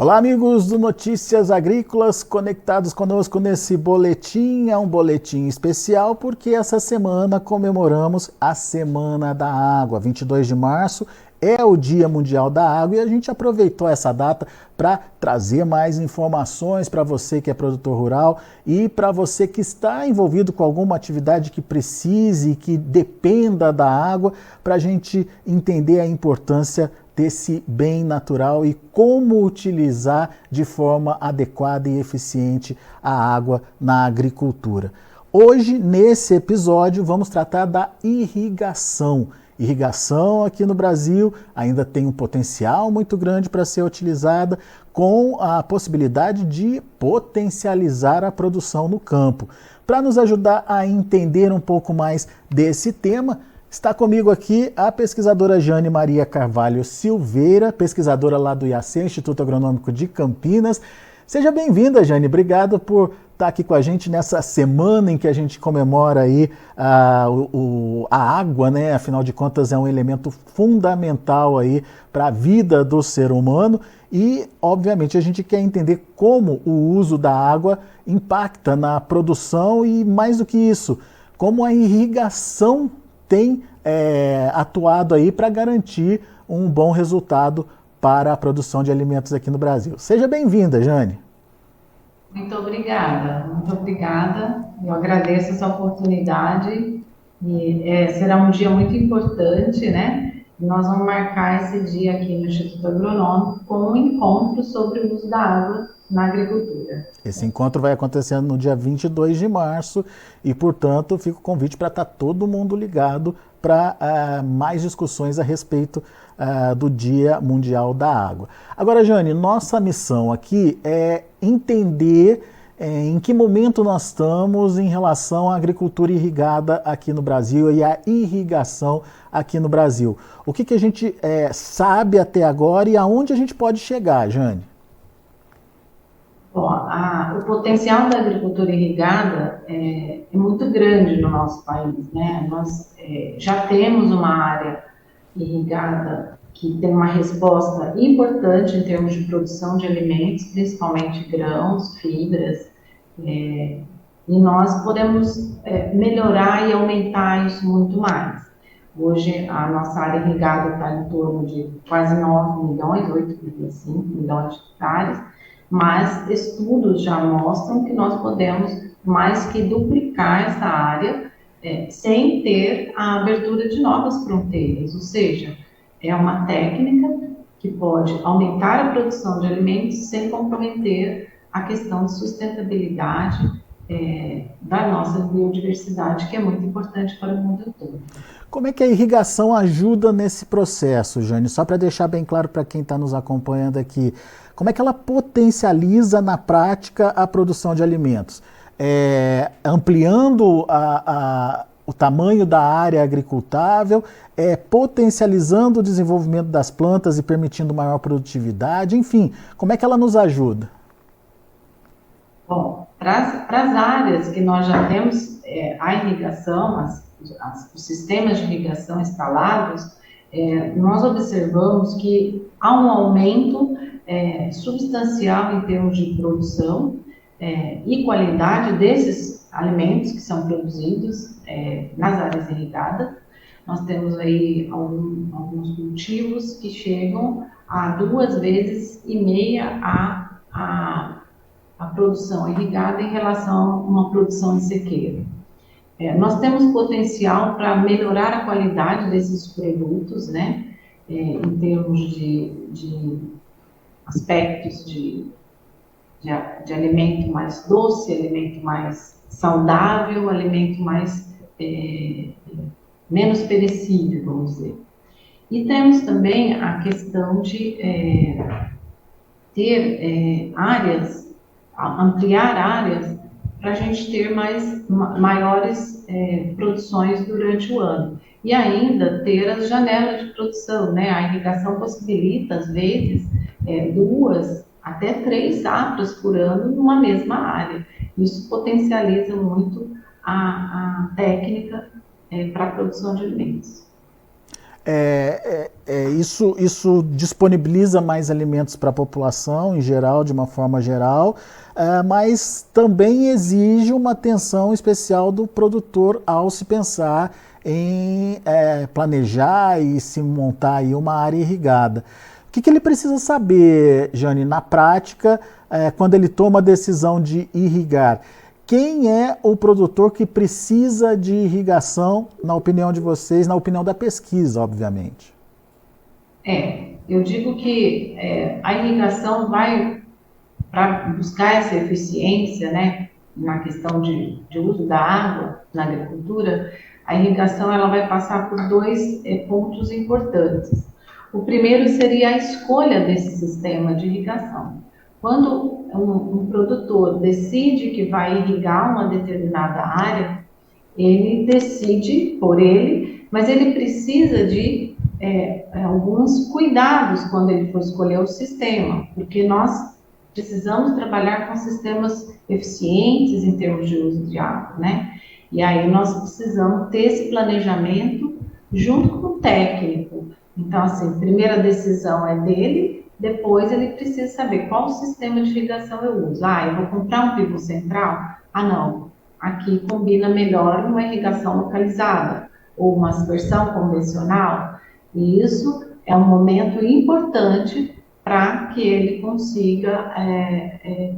Olá, amigos do Notícias Agrícolas, conectados conosco nesse boletim. É um boletim especial porque essa semana comemoramos a Semana da Água. 22 de março é o Dia Mundial da Água e a gente aproveitou essa data para trazer mais informações para você que é produtor rural e para você que está envolvido com alguma atividade que precise, que dependa da água, para a gente entender a importância desse bem natural e como utilizar de forma adequada e eficiente a água na agricultura. Hoje, nesse episódio, vamos tratar da irrigação. Irrigação aqui no Brasil ainda tem um potencial muito grande para ser utilizada, com a possibilidade de potencializar a produção no campo. Para nos ajudar a entender um pouco mais desse tema, está comigo aqui a pesquisadora Jane Maria Carvalho Silveira, pesquisadora lá do IAC, Instituto Agronômico de Campinas. Seja bem-vinda, Jane. Obrigado por estar aqui com a gente nessa semana em que a gente comemora aí a água, né? Afinal de contas, é um elemento fundamental aí para a vida do ser humano e, obviamente, a gente quer entender como o uso da água impacta na produção e, mais do que isso, como a irrigação tem atuado aí para garantir um bom resultado para a produção de alimentos aqui no Brasil. Seja bem-vinda, Jane. Muito obrigada, muito obrigada. Eu agradeço essa oportunidade e será um dia muito importante, né? Nós vamos marcar esse dia aqui no Instituto Agronômico com um encontro sobre o uso da água na agricultura. Esse encontro vai acontecendo no dia 22 de março e, portanto, fica o convite para estar todo mundo ligado para mais discussões a respeito do Dia Mundial da Água. Agora, Jane, nossa missão aqui é entender em que momento nós estamos em relação à agricultura irrigada aqui no Brasil e à irrigação aqui no Brasil. O que a gente sabe até agora e aonde a gente pode chegar, Jane? Bom, o potencial da agricultura irrigada é muito grande no nosso país, né? Nós já temos uma área irrigada que tem uma resposta importante em termos de produção de alimentos, principalmente grãos, fibras, e nós podemos melhorar e aumentar isso muito mais. Hoje, a nossa área irrigada está em torno de quase 9 milhões, 8,5 milhões de hectares, mas estudos já mostram que nós podemos mais que duplicar essa área sem ter a abertura de novas fronteiras, ou seja, é uma técnica que pode aumentar a produção de alimentos sem comprometer a questão de sustentabilidade da nossa biodiversidade, que é muito importante para o mundo todo. Como é que a irrigação ajuda nesse processo, Jane? Só para deixar bem claro para quem está nos acompanhando aqui, como é que ela potencializa na prática a produção de alimentos? Ampliando o tamanho da área agricultável, potencializando o desenvolvimento das plantas e permitindo maior produtividade, enfim, como é que ela nos ajuda? Bom, para as áreas que nós já temos a irrigação, os sistemas de irrigação instalados, nós observamos que há um aumento substancial em termos de produção e qualidade desses alimentos que são produzidos nas áreas irrigadas. Nós temos aí alguns cultivos que chegam a 2,5 vezes a produção irrigada em relação a uma produção em sequeiro. Nós temos potencial para melhorar a qualidade desses produtos, né, em termos de aspectos de alimento mais doce, alimento mais saudável, alimento mais menos perecível, vamos dizer. E temos também a questão de ter ampliar áreas para a gente ter maiores produções durante o ano. E ainda ter as janelas de produção, né? A irrigação possibilita, às vezes, 2 até 3 safras por ano numa mesma área. Isso potencializa muito a técnica para a produção de alimentos. Isso disponibiliza mais alimentos para a população em geral, de uma forma geral, mas também exige uma atenção especial do produtor ao se pensar em planejar e se montar aí uma área irrigada. O que ele precisa saber, Jane, na prática, quando ele toma a decisão de irrigar? Quem é o produtor que precisa de irrigação, na opinião de vocês, na opinião da pesquisa, obviamente? Eu digo que a irrigação vai, para buscar essa eficiência, né, na questão de uso da água na agricultura, a irrigação ela vai passar por dois pontos importantes. O primeiro seria a escolha desse sistema de irrigação. Quando um produtor decide que vai irrigar uma determinada área, ele decide por ele, mas ele precisa de alguns cuidados quando ele for escolher o sistema, porque nós precisamos trabalhar com sistemas eficientes em termos de uso de água, né? E aí nós precisamos ter esse planejamento junto com o técnico. Então, assim, a primeira decisão é dele, depois ele precisa saber qual sistema de irrigação eu uso. Eu vou comprar um pivô central? Não, aqui combina melhor uma irrigação localizada ou uma aspersão convencional. E isso é um momento importante para que ele consiga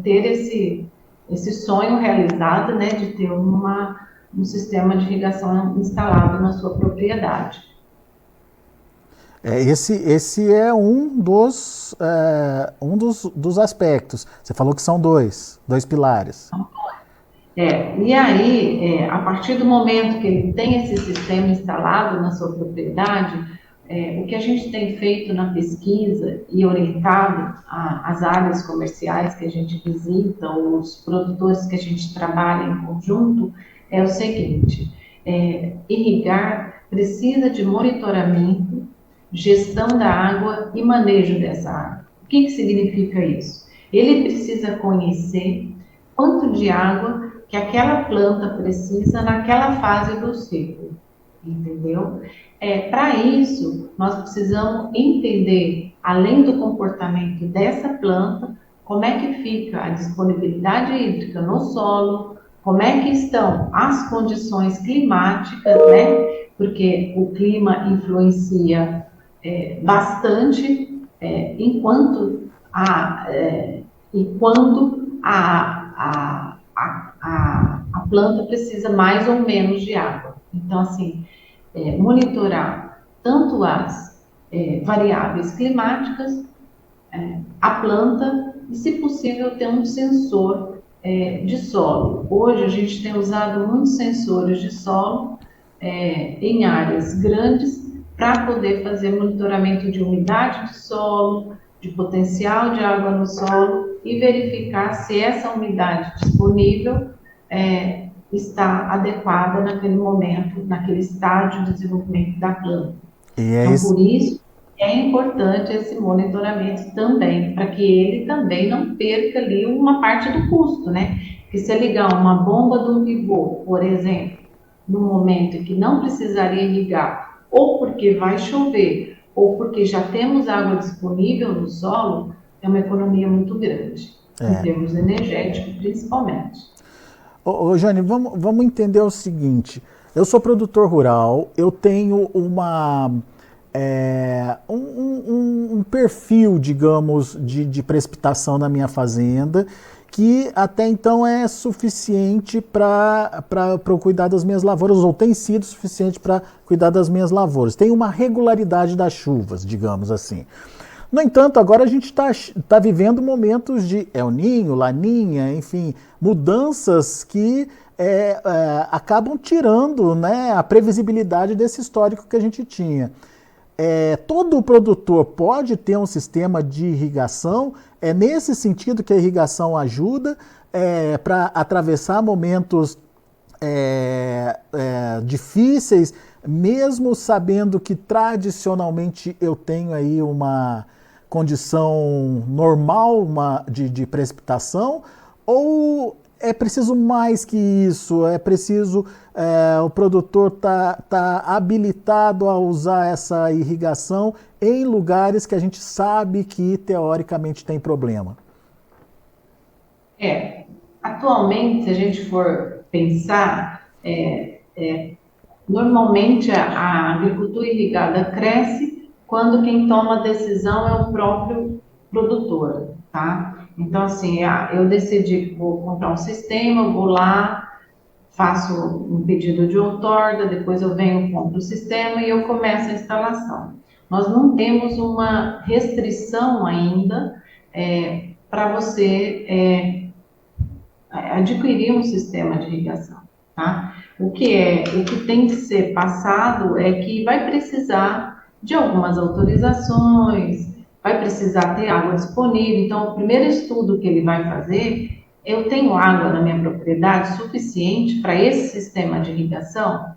ter esse sonho realizado, né, de ter um sistema de irrigação instalado na sua propriedade. Esse é um dos aspectos. Você falou que são dois pilares. E aí, a partir do momento que ele tem esse sistema instalado na sua propriedade, o que a gente tem feito na pesquisa e orientado as áreas comerciais que a gente visita, os produtores que a gente trabalha em conjunto, é o seguinte: irrigar precisa de monitoramento, gestão da água e manejo dessa água. O que significa isso? Ele precisa conhecer quanto de água que aquela planta precisa naquela fase do ciclo, entendeu? Para isso, nós precisamos entender, além do comportamento dessa planta, como é que fica a disponibilidade hídrica no solo, como é que estão as condições climáticas, né? Porque o clima influencia bastante enquanto e quando a planta precisa mais ou menos de água. Então, assim, monitorar tanto as variáveis climáticas, a planta e, se possível, ter um sensor de solo. Hoje a gente tem usado muitos sensores de solo em áreas grandes para poder fazer monitoramento de umidade de solo, de potencial de água no solo e verificar se essa umidade disponível está adequada naquele momento, naquele estágio de desenvolvimento da planta. Então, por isso, é importante esse monitoramento também, para que ele também não perca ali uma parte do custo, né? Porque se ligar uma bomba do pivô, por exemplo, no momento em que não precisaria irrigar, ou porque vai chover, ou porque já temos água disponível no solo, é uma economia muito grande, em termos energéticos, principalmente. Jane, vamos entender o seguinte: eu sou produtor rural, eu tenho um perfil, digamos, de precipitação na minha fazenda, que até então é suficiente para cuidar das minhas lavouras, ou tem sido suficiente para cuidar das minhas lavouras. Tem uma regularidade das chuvas, digamos assim. No entanto, agora a gente está vivendo momentos de El Niño, Laninha, enfim, mudanças que acabam tirando, né, a previsibilidade desse histórico que a gente tinha. Todo produtor pode ter um sistema de irrigação, nesse sentido que a irrigação ajuda para atravessar momentos difíceis, mesmo sabendo que tradicionalmente eu tenho aí uma condição normal de precipitação, ou é preciso mais que isso, é preciso o produtor tá habilitado a usar essa irrigação em lugares que a gente sabe que teoricamente tem problema. Atualmente, se a gente for pensar, normalmente a agricultura irrigada cresce quando quem toma a decisão é o próprio produtor, tá? Então, assim, eu decidi que vou comprar um sistema, vou lá, faço um pedido de outorga, depois eu venho, compro o sistema e eu começo a instalação. Nós não temos uma restrição ainda para você adquirir um sistema de irrigação, tá? O que tem que ser passado é que vai precisar de algumas autorizações, vai precisar ter água disponível. Então, o primeiro estudo que ele vai fazer, eu tenho água na minha propriedade suficiente para esse sistema de irrigação?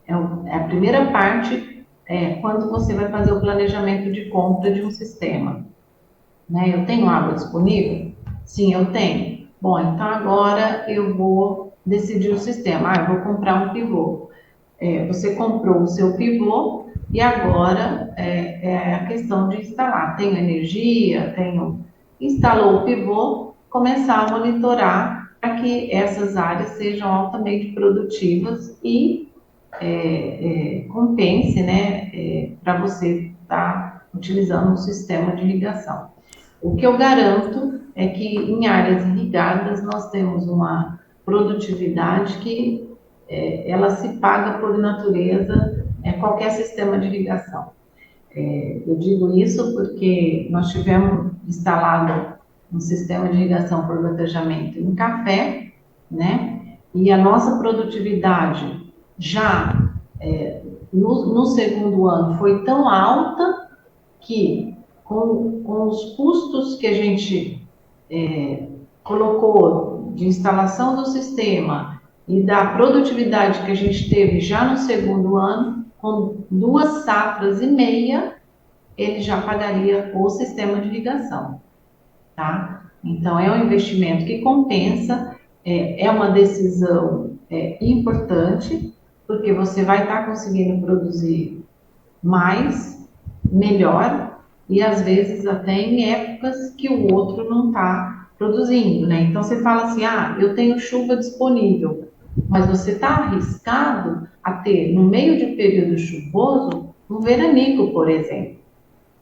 A primeira parte quando você vai fazer o planejamento de compra de um sistema. Né? Eu tenho água disponível? Sim, eu tenho. Bom, então agora eu vou decidir o sistema. Eu vou comprar um pivô. Você comprou o seu pivô e agora é a questão de instalar. Tenho energia, instalou o pivô, começar a monitorar para que essas áreas sejam altamente produtivas e compense, né, para você estar utilizando um sistema de irrigação. O que eu garanto é que em áreas irrigadas nós temos uma produtividade que ela se paga por natureza, qualquer sistema de irrigação. Eu digo isso porque nós tivemos instalado um sistema de irrigação por gotejamento em café, né? E a nossa produtividade já no segundo ano foi tão alta que com os custos que a gente colocou de instalação do sistema e da produtividade que a gente teve já no segundo ano, com 2,5 safras, ele já pagaria o sistema de irrigação, tá? Então, é um investimento que compensa, é uma decisão importante, porque você vai estar conseguindo produzir mais, melhor, e às vezes até em épocas que o outro não está produzindo, né? Então você fala assim, eu tenho chuva disponível, mas você está arriscado a ter, no meio de período chuvoso, um veranico, por exemplo,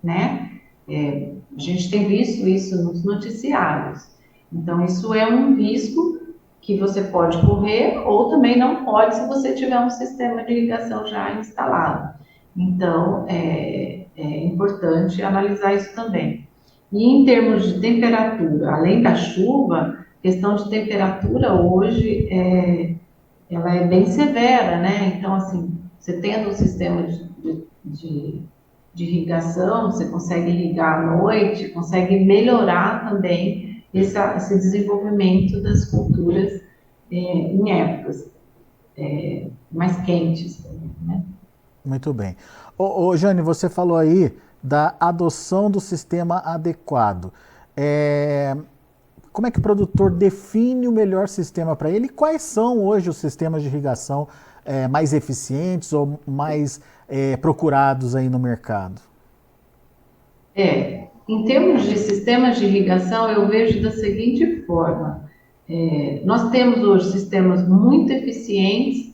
né? A gente tem visto isso nos noticiários. Então isso é um risco que você pode correr ou também não pode se você tiver um sistema de irrigação já instalado. Então, é importante analisar isso também. E em termos de temperatura, além da chuva, questão de temperatura hoje ela é bem severa, né? Então, assim, você tendo um sistema de irrigação, você consegue irrigar à noite, consegue melhorar também esse desenvolvimento das culturas em épocas mais quentes, né? Muito bem. Jane, você falou aí da adoção do sistema adequado. Como é que o produtor define o melhor sistema para ele? Quais são hoje os sistemas de irrigação mais eficientes ou mais procurados aí no mercado? Em termos de sistemas de irrigação, eu vejo da seguinte forma. Nós temos hoje sistemas muito eficientes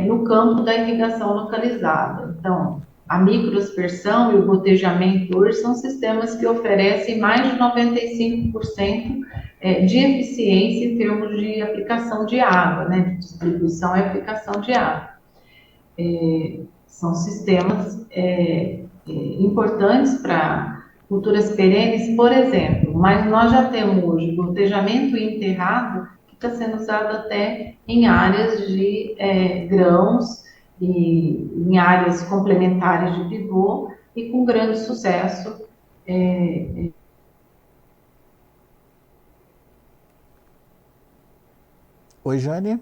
no campo da irrigação localizada. Então, a microaspersão e o gotejamento hoje são sistemas que oferecem mais de 95% de eficiência em termos de aplicação de água, né, de distribuição e aplicação de água. São sistemas importantes para culturas perenes, por exemplo, mas nós já temos hoje gotejamento enterrado que está sendo usado até em áreas de grãos e em áreas complementares de pivô e com grande sucesso. Oi, Jane.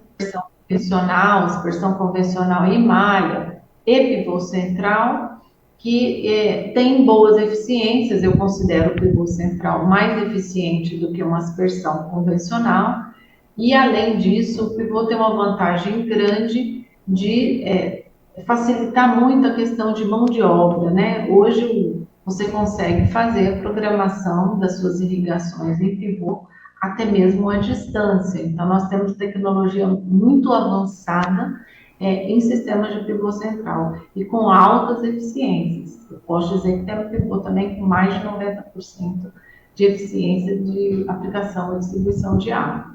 Aspersão convencional em malha e pivô central, que tem boas eficiências. Eu considero o pivô central mais eficiente do que uma aspersão convencional, E, além disso, o pivô tem uma vantagem grande de facilitar muito a questão de mão de obra, né? Hoje, você consegue fazer a programação das suas irrigações em pivô até mesmo à distância. Então, nós temos tecnologia muito avançada em sistemas de pivô central e com altas eficiências. Eu posso dizer que tem um pivô também com mais de 90% de eficiência de aplicação e distribuição de água.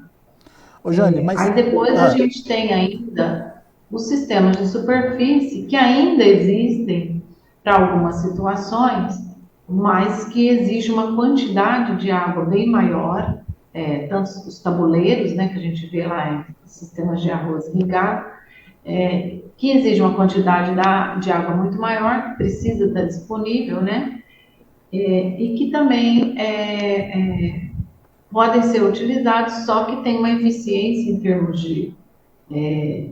Ô, Jane, Aí mas... depois a Ah, gente tem ainda os sistemas de superfície que ainda existem para algumas situações, mas que exige uma quantidade de água bem maior, tanto os tabuleiros, né, que a gente vê lá em sistemas de arroz irrigado, que exige uma quantidade de água muito maior, que precisa estar disponível, né, e que também podem ser utilizados, só que tem uma eficiência em termos de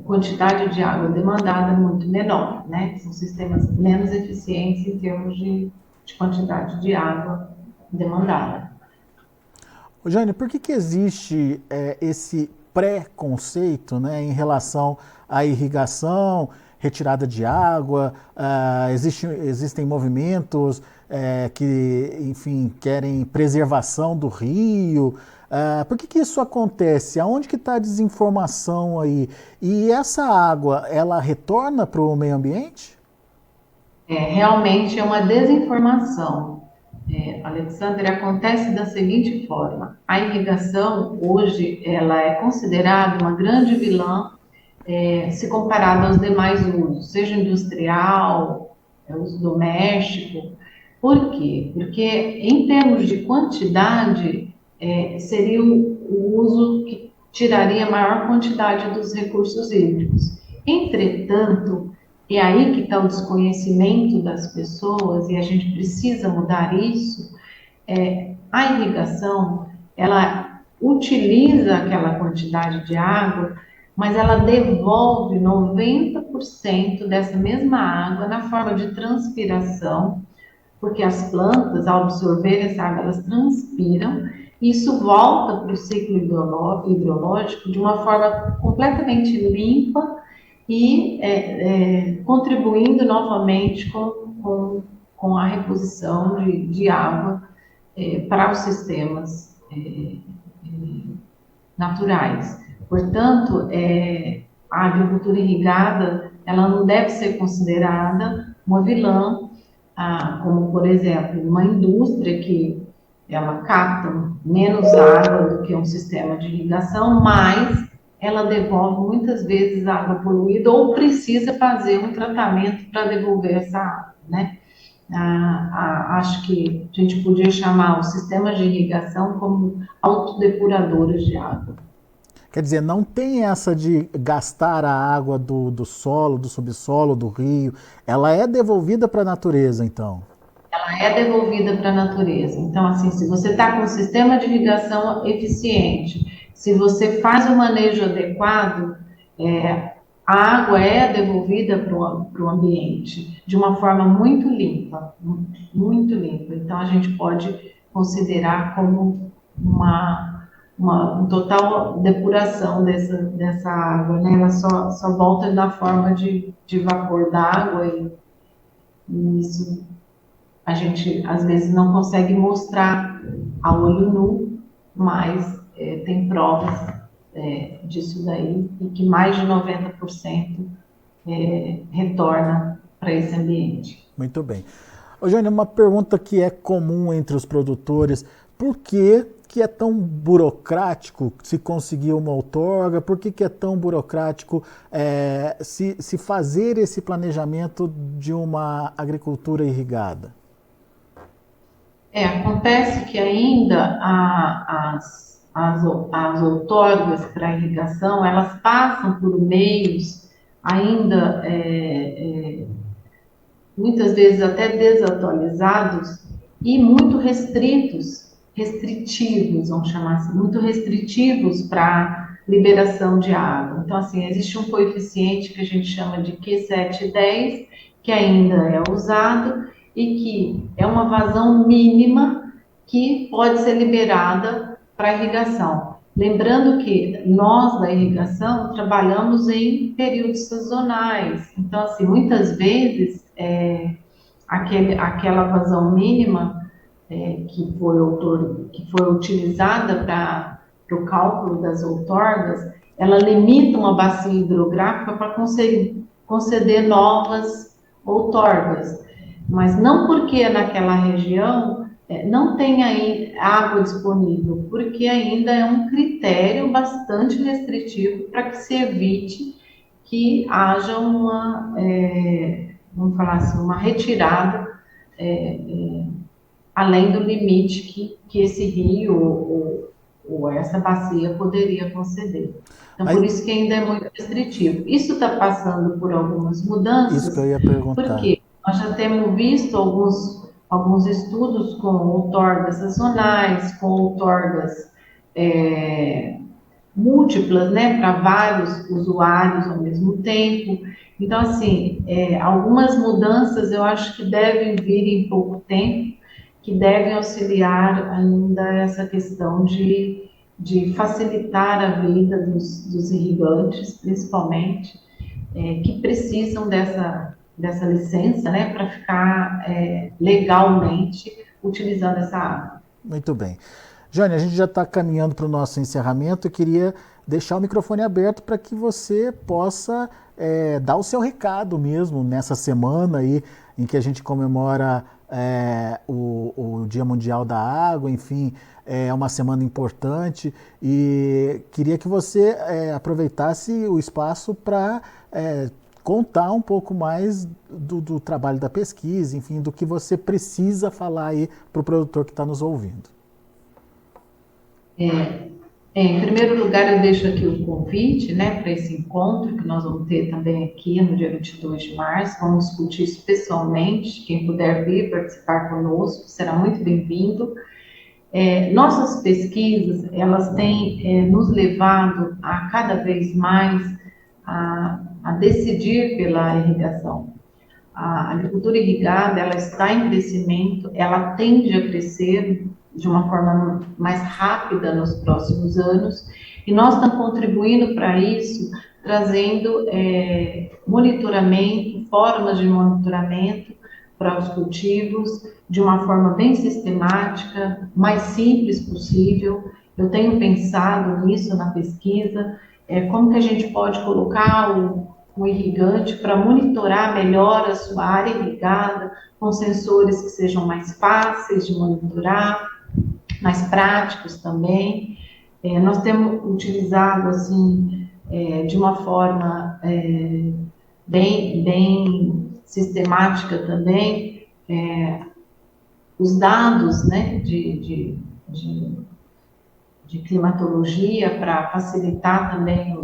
quantidade de água demandada muito menor, né? São sistemas menos eficientes em termos de quantidade de água demandada. ô, Jane, por que existe esse preconceito, né, em relação à irrigação, retirada de água? Existem movimentos que, enfim, querem preservação do rio. Por que isso acontece? Aonde que está a desinformação aí? E essa água, ela retorna para o meio ambiente? Realmente é uma desinformação. Alexandre, acontece da seguinte forma: a irrigação hoje ela é considerada uma grande vilã se comparado aos demais usos, seja industrial, uso doméstico. Por quê? Porque em termos de quantidade seria o uso que tiraria a maior quantidade dos recursos hídricos. Entretanto, é aí que está o desconhecimento das pessoas e a gente precisa mudar isso. A irrigação, ela utiliza aquela quantidade de água, mas ela devolve 90% dessa mesma água na forma de transpiração, porque as plantas, ao absorver essa água, elas transpiram, e isso volta para o ciclo hidrológico de uma forma completamente limpa e contribuindo novamente com a reposição de água para os sistemas naturais. Portanto, a agricultura irrigada ela não deve ser considerada uma vilã, como, por exemplo, uma indústria que ela capta menos água do que um sistema de irrigação, mas ela devolve muitas vezes água poluída ou precisa fazer um tratamento para devolver essa água, né? Acho que a gente podia chamar os sistemas de irrigação como autodepuradores de água. Quer dizer, não tem essa de gastar a água do solo, do subsolo, do rio. Ela é devolvida para a natureza, então. Ela é devolvida para a natureza. Então, assim, se você está com um sistema de irrigação eficiente, se você faz o manejo adequado, a água é devolvida para o ambiente de uma forma muito limpa, muito limpa. Então, a gente pode considerar como uma total depuração dessa água, né? Ela só volta na forma de vapor d'água e isso a gente às vezes não consegue mostrar a olho nu, mas tem provas disso daí e que mais de 90% retorna para esse ambiente. Muito bem. Ô, Jane, uma pergunta que é comum entre os produtores: por que é tão burocrático se conseguir uma outorga? Por que é tão burocrático se fazer esse planejamento de uma agricultura irrigada? Acontece que ainda as outorgas para irrigação, elas passam por meios ainda muitas vezes até desatualizados e muito restritivos, vamos chamar assim, muito restritivos para liberação de água. Então, assim, existe um coeficiente que a gente chama de Q710, que ainda é usado e que é uma vazão mínima que pode ser liberada para irrigação. Lembrando que nós da irrigação trabalhamos em períodos sazonais, então assim, muitas vezes aquela vazão mínima que foi utilizada para o cálculo das outorgas, ela limita uma bacia hidrográfica para conceder novas outorgas, mas não porque naquela região não tem aí água disponível, porque ainda é um critério bastante restritivo para que se evite que haja vamos falar assim, uma retirada além do limite que esse rio ou essa bacia poderia conceder. Então, por isso que ainda é muito restritivo. Isso está passando por algumas mudanças, isso que eu ia perguntar. Porque nós já temos visto alguns estudos com outorgas sazonais, com outorgas múltiplas, né, para vários usuários ao mesmo tempo. Então, assim, algumas mudanças eu acho que devem vir em pouco tempo, que devem auxiliar ainda essa questão de facilitar a vida dos irrigantes, principalmente, que precisam dessa licença, né, para ficar legalmente utilizando essa água. Muito bem. Jane, a gente já está caminhando para o nosso encerramento. Eu queria deixar o microfone aberto para que você possa dar o seu recado mesmo nessa semana aí em que a gente comemora o Dia Mundial da Água, enfim, é uma semana importante e queria que você aproveitasse o espaço para contar um pouco mais do trabalho da pesquisa, enfim, do que você precisa falar aí para o produtor que está nos ouvindo. Em primeiro lugar, eu deixo aqui o convite, né, para esse encontro que nós vamos ter também aqui no dia 22 de março. Vamos discutir isso pessoalmente. Quem puder vir participar conosco será muito bem-vindo. Nossas pesquisas, elas têm nos levado a cada vez mais a decidir pela irrigação. A agricultura irrigada, ela está em crescimento, ela tende a crescer de uma forma mais rápida nos próximos anos, e nós estamos contribuindo para isso, trazendo monitoramento, formas de monitoramento para os cultivos, de uma forma bem sistemática, mais simples possível. Eu tenho pensado nisso na pesquisa, como que a gente pode colocar o irrigante para monitorar melhor a sua área irrigada, com sensores que sejam mais fáceis de monitorar, mais práticos também. Nós temos utilizado, assim, de uma forma bem sistemática também, os dados, né, de climatologia para facilitar também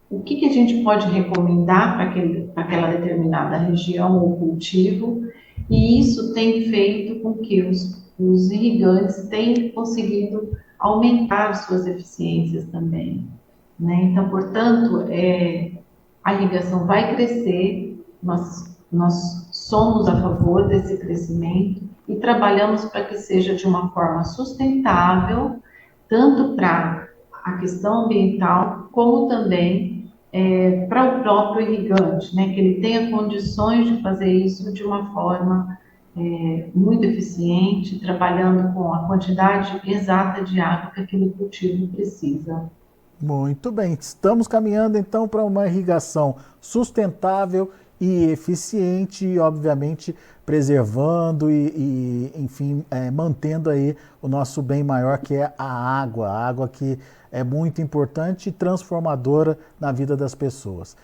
o que a gente pode recomendar para aquela determinada região ou cultivo, e isso tem feito com que os irrigantes tenham conseguido aumentar suas eficiências também, né? Então, portanto, a irrigação vai crescer, nós somos a favor desse crescimento e trabalhamos para que seja de uma forma sustentável, tanto para a questão ambiental, como também para o próprio irrigante, né, que ele tenha condições de fazer isso de uma forma muito eficiente, trabalhando com a quantidade exata de água que aquele cultivo precisa. Muito bem, estamos caminhando então para uma irrigação sustentável e eficiente e, obviamente, preservando enfim, mantendo aí o nosso bem maior, que é a água que é muito importante e transformadora na vida das pessoas.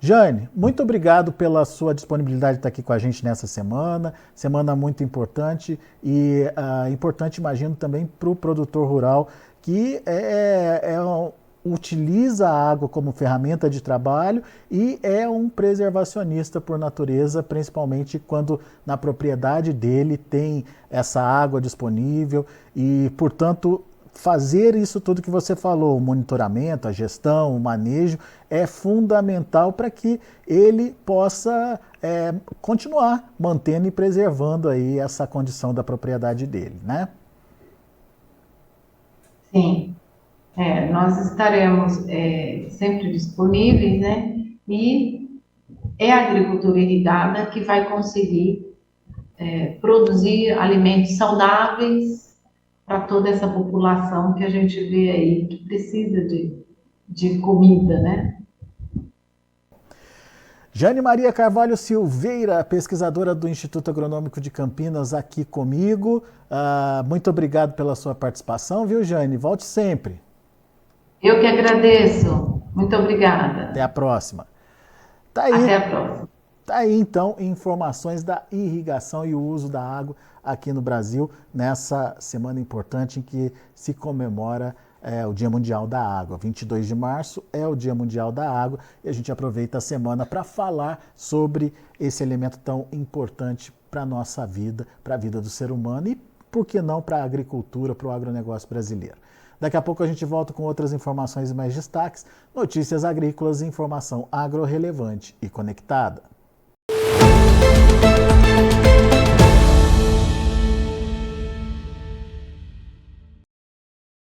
Jane, muito obrigado pela sua disponibilidade de estar aqui com a gente nessa semana muito importante e importante, imagino, também para o produtor rural que utiliza a água como ferramenta de trabalho e é um preservacionista por natureza, principalmente quando na propriedade dele tem essa água disponível e, portanto, fazer isso tudo que você falou, o monitoramento, a gestão, o manejo, é fundamental para que ele possa continuar mantendo e preservando aí essa condição da propriedade dele, né? Sim, nós estaremos sempre disponíveis, né? E é a agricultura irrigada que vai conseguir produzir alimentos saudáveis para toda essa população que a gente vê aí que precisa de comida, né? Jane Maria Carvalho Silveira, pesquisadora do Instituto Agronômico de Campinas, aqui comigo. Muito obrigado pela sua participação, viu, Jane? Volte sempre. Eu que agradeço. Muito Até a obrigada. próxima. Tá aí, Até a próxima. tá aí então informações da irrigação e o uso da água aqui no Brasil nessa semana importante em que se comemora o Dia Mundial da Água. 22 de março é o Dia Mundial da Água e a gente aproveita a semana para falar sobre esse elemento tão importante para a nossa vida, para a vida do ser humano e, por que não, para a agricultura, para o agronegócio brasileiro. Daqui a pouco a gente volta com outras informações e mais destaques, notícias agrícolas e informação agro-relevante e conectada.